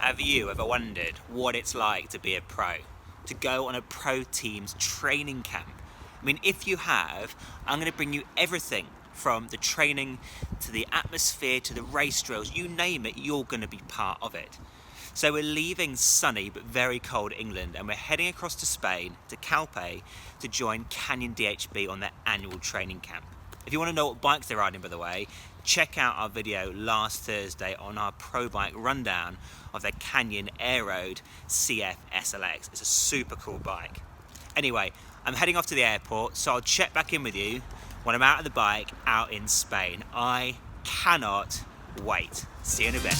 Have you ever wondered what it's like to be a pro? To go on a pro team's training camp? I mean, if you have, I'm going to bring you everything from the training to the atmosphere to the race drills. You name it, you're going to be part of it. So we're leaving sunny but very cold England and we're heading across to Spain, to Calpe, to join Canyon DHB on their annual training camp. If you want to know what bikes they're riding, by the way, check out our video last Thursday on our pro bike rundown of their Canyon Aeroad CF SLX. It's a super cool bike. Anyway, I'm heading off to the airport, so I'll check back in with you when I'm out of the bike out in Spain. I cannot wait. See you in a bit.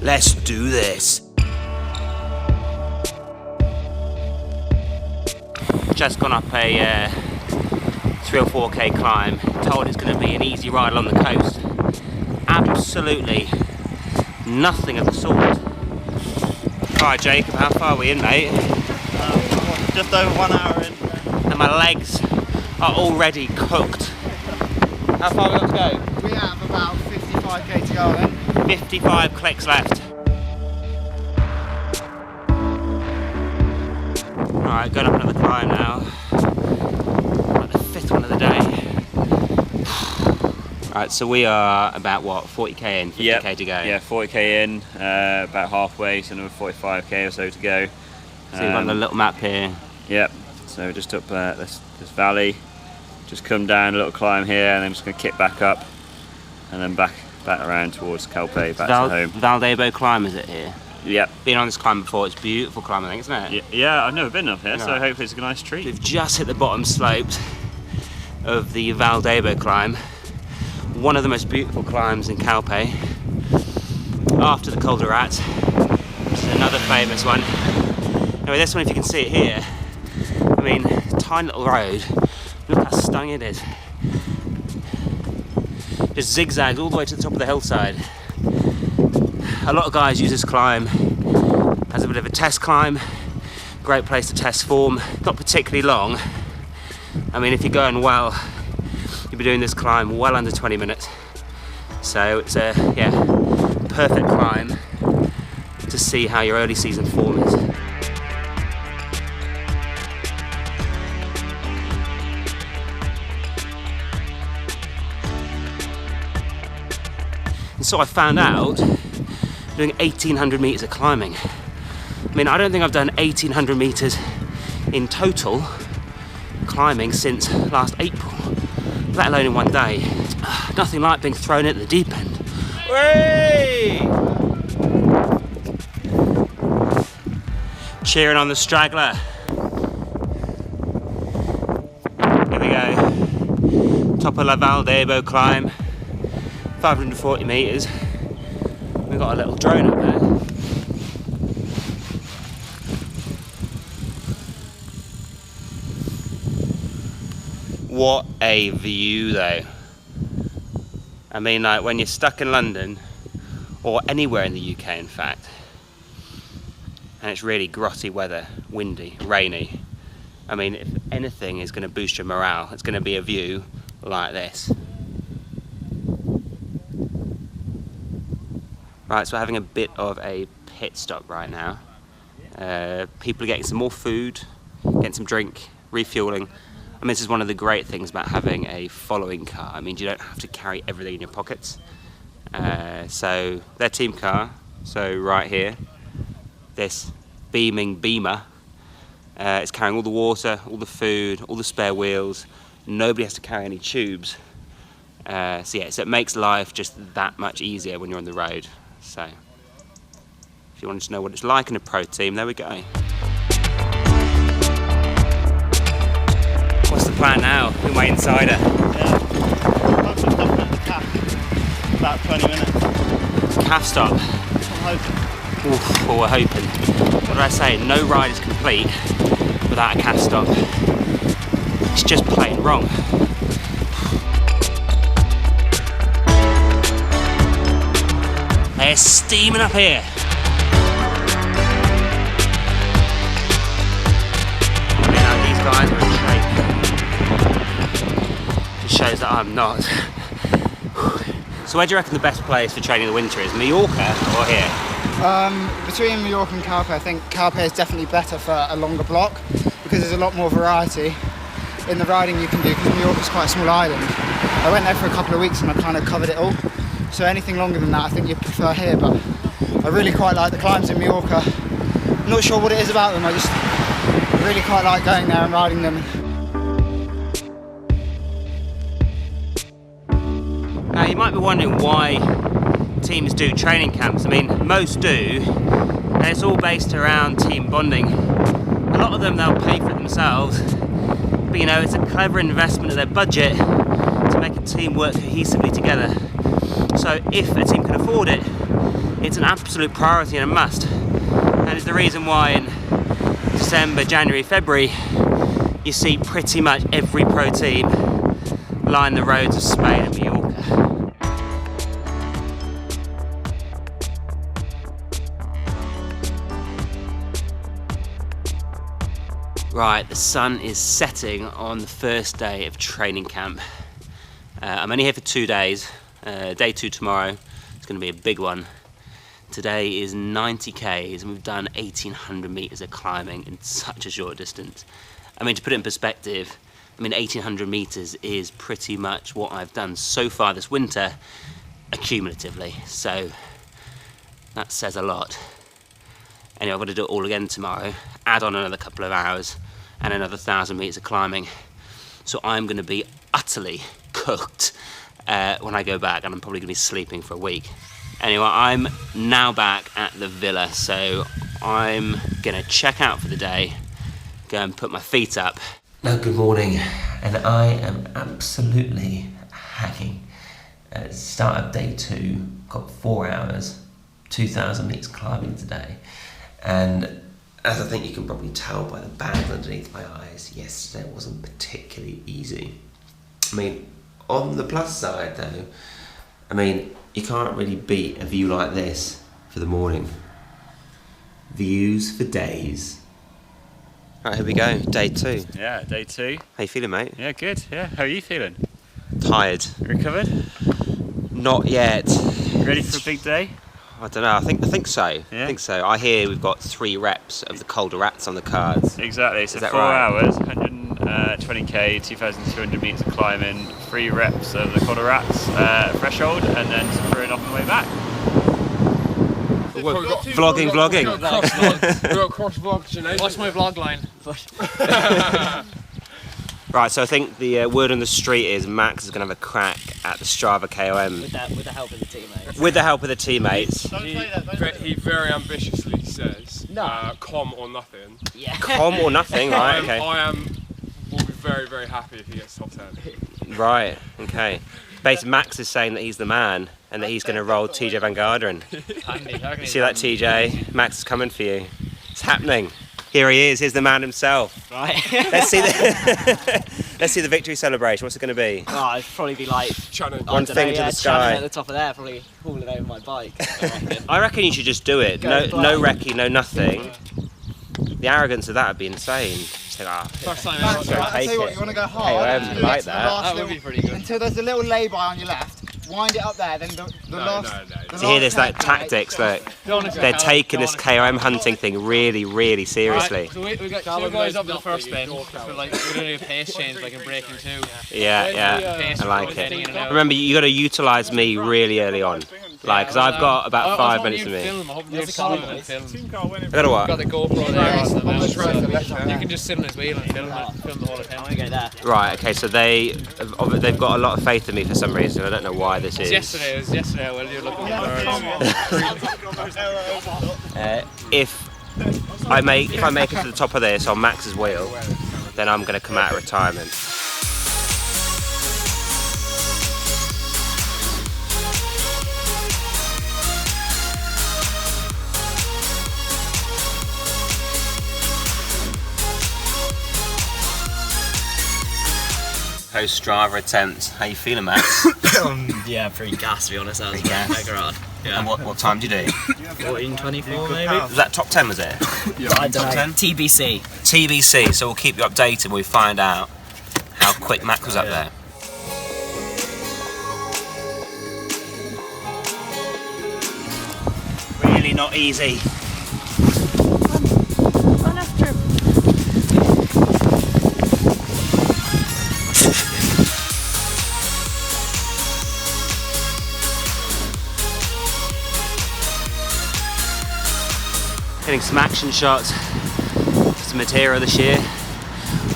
Let's do this. Just gone up a 3 or 4k climb. Told it's going to be an easy ride along the coast. Absolutely nothing of the sort. Alright Jacob, how far are we in, mate? Just over 1 hour in. And my legs are already cooked. How far have we got to go? We have about 55k to go then. 55 clicks left. Alright, going up another climb now. Like the 5th one of the day. Alright, so we are about what, 40k in, 50k to go? Yeah, 40k in, about halfway, so another 45k or so to go. So you've got the little map here. Yep, so just up this valley, just come down a little climb here, and then I'm just going to kick back up, and then back around towards Calpe, back to home. Valdebo climb, is it here? Yep. Been on this climb before, it's a beautiful climb I think, isn't it? Yeah, I've never been up here, so hopefully it's a nice treat. We've just hit the bottom slopes of the Valdebo climb. One of the most beautiful climbs in Calpe, after the Col de Rat, which is another famous one. Anyway, this one, if you can see it here, I mean, tiny little road, look how stunning it is. Just zigzags all the way to the top of the hillside. A lot of guys use this climb as a bit of a test climb. Great place to test form, not particularly long. I mean, if you're going well, you'll be doing this climb well under 20 minutes. So it's a perfect climb to see how your early season form is. And so I found out doing 1800 meters of climbing. I mean, I don't think I've done 1800 meters in total climbing since last April, let alone in one day. Nothing like being thrown at the deep end. Whee! Cheering on the straggler. Here we go. Top of La Valdebo climb, 540 meters. We've got a little drone up there. What a view though. I mean, like when you're stuck in London, or anywhere in the UK in fact, and it's really grotty weather, windy, rainy, I mean, if anything is going to boost your morale, it's going to be a view like this. Right, so we're having a bit of a pit stop right now. People are getting some more food, getting some drink, refueling. I mean, this is one of the great things about having a following car. I mean, you don't have to carry everything in your pockets. So their team car, so right here, this beaming Beamer, is carrying all the water, all the food, all the spare wheels. Nobody has to carry any tubes. So it makes life just that much easier when you're on the road. So if you wanted to know what it's like in a pro team, there we go. What's the plan now? Who's my insider? Yeah, I'm just stopping at the calf. About 20 minutes. Calf stop? I'm hoping. Oof, well, we're hoping. What did I say? No ride is complete without a calf stop. It's just plain wrong. They're steaming up here. I mean, realise that I'm not. So where do you reckon the best place for training in the winter is? Mallorca or here? Between Mallorca and Calpe, I think Calpe is definitely better for a longer block because there's a lot more variety in the riding you can do, because Mallorca's quite a small island. I went there for a couple of weeks and I kind of covered it all. So anything longer than that I think you prefer here, but I really quite like the climbs in Mallorca. I'm not sure what it is about them, I just really quite like going there and riding them. Now you might be wondering why teams do training camps. I mean, most do, and it's all based around team bonding. A lot of them they'll pay for it themselves, but you know, it's a clever investment of their budget to make a team work cohesively together. So if a team can afford it, it's an absolute priority and a must. And it's the reason why in December, January, February, you see pretty much every pro team line the roads of Spain and Mallorca. Right, the sun is setting on the first day of training camp. I'm only here for 2 days. Day 2 tomorrow. It's going to be a big one. Today is 90 Ks and we've done 1800 meters of climbing in such a short distance. I mean, to put it in perspective, I mean 1800 meters is pretty much what I've done so far this winter accumulatively. So that says a lot. Anyway, I've got to do it all again tomorrow, add on another couple of hours and another 1000 meters of climbing. So I'm going to be utterly cooked when I go back, and I'm probably going to be sleeping for a week. Anyway, I'm now back at the villa, so I'm going to check out for the day, go and put my feet up. Now, good morning, and I am absolutely hacking. Start of day 2, got 4 hours, 2000 meters climbing today. And as I think you can probably tell by the band underneath my eyes, yesterday wasn't particularly easy. I mean, on the plus side though, I mean, you can't really beat a view like this for the morning. Views for days. Right, here we go, day 2. Yeah, day 2. How you feeling, mate? Yeah, good. Yeah, how are you feeling? Tired. Recovered? Not yet. Ready for a big day? I don't know, I think so. Yeah. I think so. I hear we've got 3 reps of the colder rats on the cards. Exactly, so Is that 4 right? hours, 120k, 2,200 metres of climbing, 3 reps of the colder rats threshold, and then screwing off on the way back. Vlogging. We've got cross vlog. What's my vlog line? Right, so I think the word on the street is Max is going to have a crack at the Strava KOM. With the help of the teammates. With the help of the teammates. He very ambitiously says, com or nothing. Yeah. Com or nothing, right, okay. Will be very, very happy if he gets top 10. Right, okay. Basically, Max is saying that he's the man and that he's going to roll TJ Van Garderen. You see that, TJ? Max is coming for you. It's happening. Here he is. Here's the man himself. Right. Let's see the victory celebration. What's it going to be? Oh, it'd probably be like One finger to the sky. at the top of there, probably hauling over my bike. I reckon you should just do it. No recce, no nothing. The arrogance of that would be insane. Just think, First time Max, ever. I'll tell you what, you want to go hard? KOM, like that. That would be pretty good. Until there's a little lay-by on your left, wind it up there, then the last... Do you hear this, like, tactics, look? They're taking this KOM hunting thing really, really seriously. So we got 2 guys up in the first bin. We're doing a pace change, like in breaking 2. Yeah, I like it. Remember, you got to utilise me really early on. Like, because I've got about 5 minutes of me. I got to what? Got the GoPro there on the mount, so you can just sit on his wheel and film the whole attempt. Go there. Right, okay, so they've got a lot of faith in me for some reason. I don't know why this is. Yesterday I will do looking at If I make it to the top of this on Max's wheel, then I'm going to come out of retirement. Post Strava attempt. How you feeling, Max? Yeah, pretty gas to be honest. That was mega hard. Yeah. And what time did you do? 14:24 maybe. Was that top 10, was it? I don't know. 10? TBC. TBC, so we'll keep you updated when we find out how quick Max was up there. definitely not easy. Run after him. Getting some action shots, some material this year,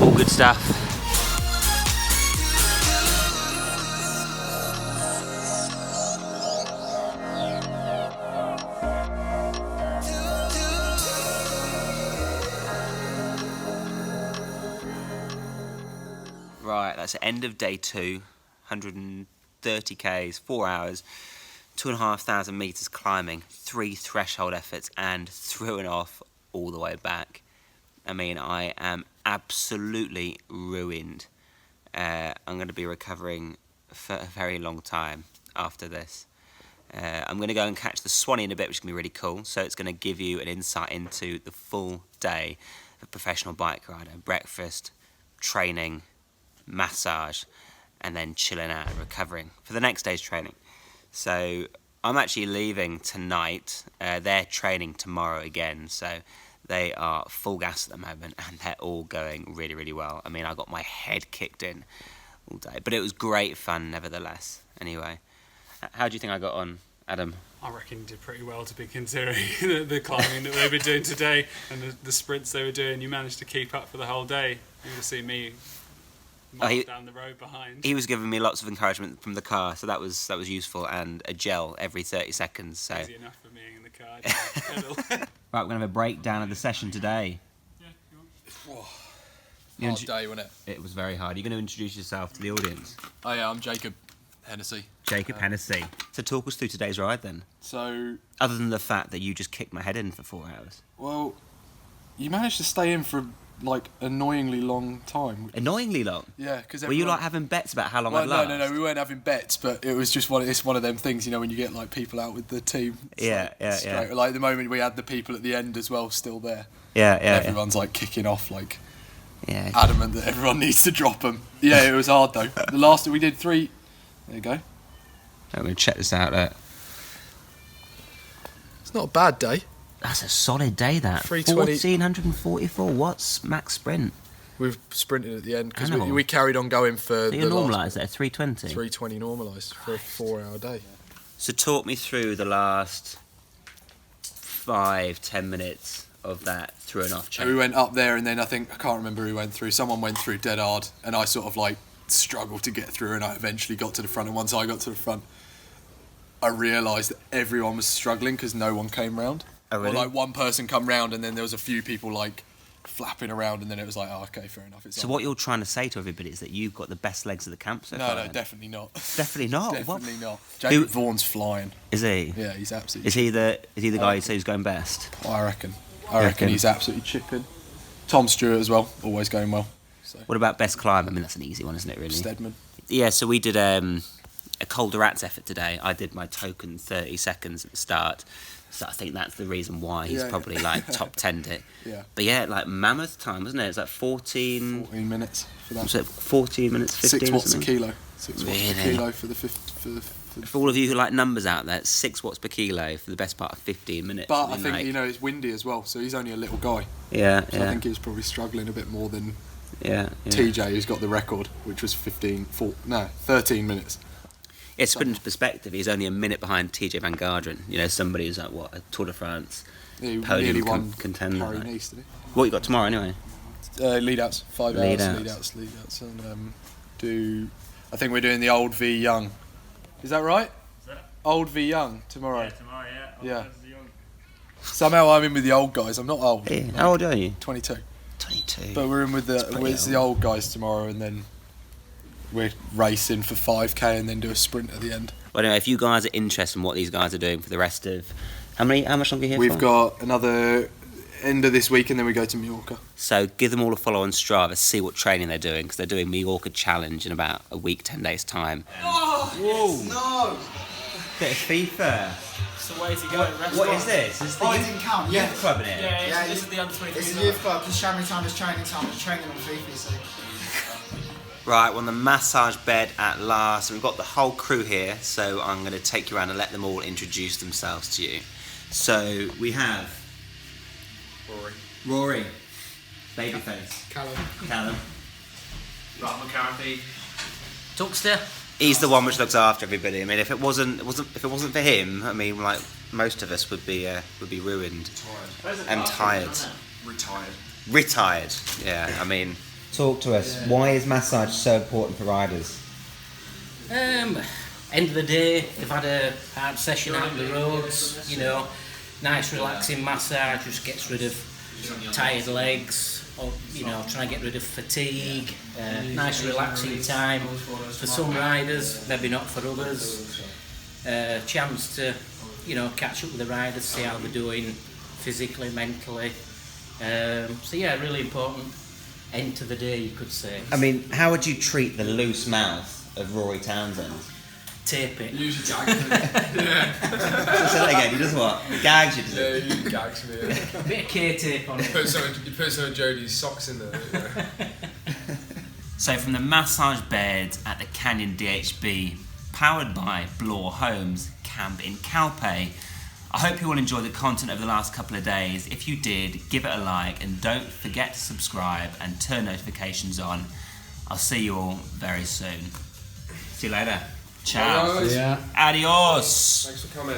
all good stuff. Right, that's the end of day 2, 130 Ks, 4 hours, 2,500 metres climbing, 3 threshold efforts and through and off all the way back. I mean, I am absolutely ruined. I'm going to be recovering for a very long time after this. I'm going to go and catch the Swanee in a bit, which is going to be really cool. So it's going to give you an insight into the full day of a professional bike rider. Breakfast, training, massage, and then chilling out and recovering for the next day's training. So I'm actually leaving tonight. They're training tomorrow again, so they are full gas at the moment and they're all going really, really well. I mean, I got my head kicked in all day, but it was great fun nevertheless. Anyway, how do you think I got on, Adam? I reckon you did pretty well to be considering the climbing that they were doing today and the sprints they were doing. You managed to keep up for the whole day. You would see me down the road behind. He was giving me lots of encouragement from the car, so that was useful, and a gel every 30 seconds. So easy enough for me in the car. Right, we're gonna have a breakdown of the session today. Yeah, hard day, wasn't it? It was very hard. You're going to introduce yourself to the audience. Oh yeah, I'm Jacob Hennessy. Jacob Hennessy. So talk us through today's ride then. So, other than the fact that you just kicked my head in for 4 hours. Well, you managed to stay in for like annoyingly long time. Annoyingly long? Yeah, because were you like having bets about how long I'd last? No, we weren't having bets, but it was just it's one of them things, you know, when you get like people out with the team. Yeah. Like the moment we had the people at the end as well still there. Yeah. Everyone's like kicking off, like adamant that everyone needs to drop them. Yeah, it was hard though. The last we did 3. There you go. I'm going to check this out. It's not a bad day. That's a solid day, that. 320. 1,444 watts max sprint. We've sprinted at the end because we carried on going for. So you normalised at 320? 320 normalised for a 4-hour day. So talk me through the last 5-10 minutes of that through and off chain. We went up there and then I can't remember who went through. Someone went through dead hard and I sort of like struggled to get through and I eventually got to the front, and once I got to the front I realised that everyone was struggling because no one came round. Oh, really? Or like one person come round and then there was a few people like flapping around and then it was like, oh, okay, fair enough. So what you're trying to say to everybody is that you've got the best legs of the camp so far? No, definitely not. Definitely not? Definitely not. Jacob Vaughan's flying. Is he? Yeah, he's absolutely. Is he the guy you say who's going best? I reckon he's absolutely chipping. Tom Stewart as well, always going well. So. What about best climb? I mean, that's an easy one, isn't it, really? Stedman. Yeah, so we did a Calder Rats effort today. I did my token 30 seconds at the start. So I think that's the reason why he's probably like top 10'd it. Yeah. But yeah, like mammoth time, wasn't it? It was like 14 minutes for that. Was it 14 minutes, 15 6 watts a kilo. 6 watts per kilo for the For all of you who like numbers out there, it's 6 watts per kilo for the best part of 15 minutes. But I think, it's windy as well, so he's only a little guy. Yeah, so I think he was probably struggling a bit more than TJ, who's got the record, which was 13 minutes. It's put into perspective, he's only a minute behind TJ Van Garderen. You know, somebody who's like, a Tour de France podium contender. Paris-Nice, didn't he? What you got tomorrow, anyway? Lead outs, 5 hours. Lead outs, and I think we're doing the old v young. Is that right? Old v young tomorrow. Yeah, tomorrow, yeah. Somehow I'm in with the old guys. I'm not old. Yeah. How old are you? 22. 22. But we're in with the old guys tomorrow, and then we're racing for 5k and then do a sprint at the end. Well, anyway, if you guys are interested in what these guys are doing for the rest of... How much longer are you here We've for? got another end of this week and then we go to Mallorca. So give them all a follow on Strava, see what training they're doing, because they're doing Mallorca Challenge in about a week, 10 days' time. Oh! Whoa! No! Bit of FIFA. It's the way to go. What is this? Is it didn't count. Youth club in it? Yeah, this is the under 23. It's a youth club, because Chamois time is training time. I'm training on FIFA, so... Right, we're on the massage bed at last. We've got the whole crew here, so I'm going to take you around and let them all introduce themselves to you. So we have Rory, babyface, Callum. Rob McCarthy. Tuxter. He's the one which looks after everybody. I mean, if it wasn't for him, I mean, like most of us would be ruined. And tired. Retired. Yeah. I mean, talk to us. Why is massage so important for riders? End of the day, they've had a hard session out on the roads. You know, nice relaxing massage just gets rid of tired legs. Or, you know, trying to get rid of fatigue, nice relaxing time for some riders, maybe not for others. Chance to, you know, catch up with the riders, see how they're doing physically, mentally. So yeah, really important end to the day, you could say. I mean, how would you treat the loose mouth of Rory Townsend? Tape it. Usually gags me. Yeah. Say that again, he does what? He gags you, does he? Yeah, he usually gags me. Yeah. A bit of K-tape on it. You put some of Jodie's socks in there. You know. so from the massage bed at the Canyon DHB, powered by Bloor Homes camp in Calpe. I hope you all enjoyed the content over the last couple of days. If you did, give it a like and don't forget to subscribe and turn notifications on. I'll see you all very soon. See you later. Ciao. Bye, guys. Adios. Thanks for coming.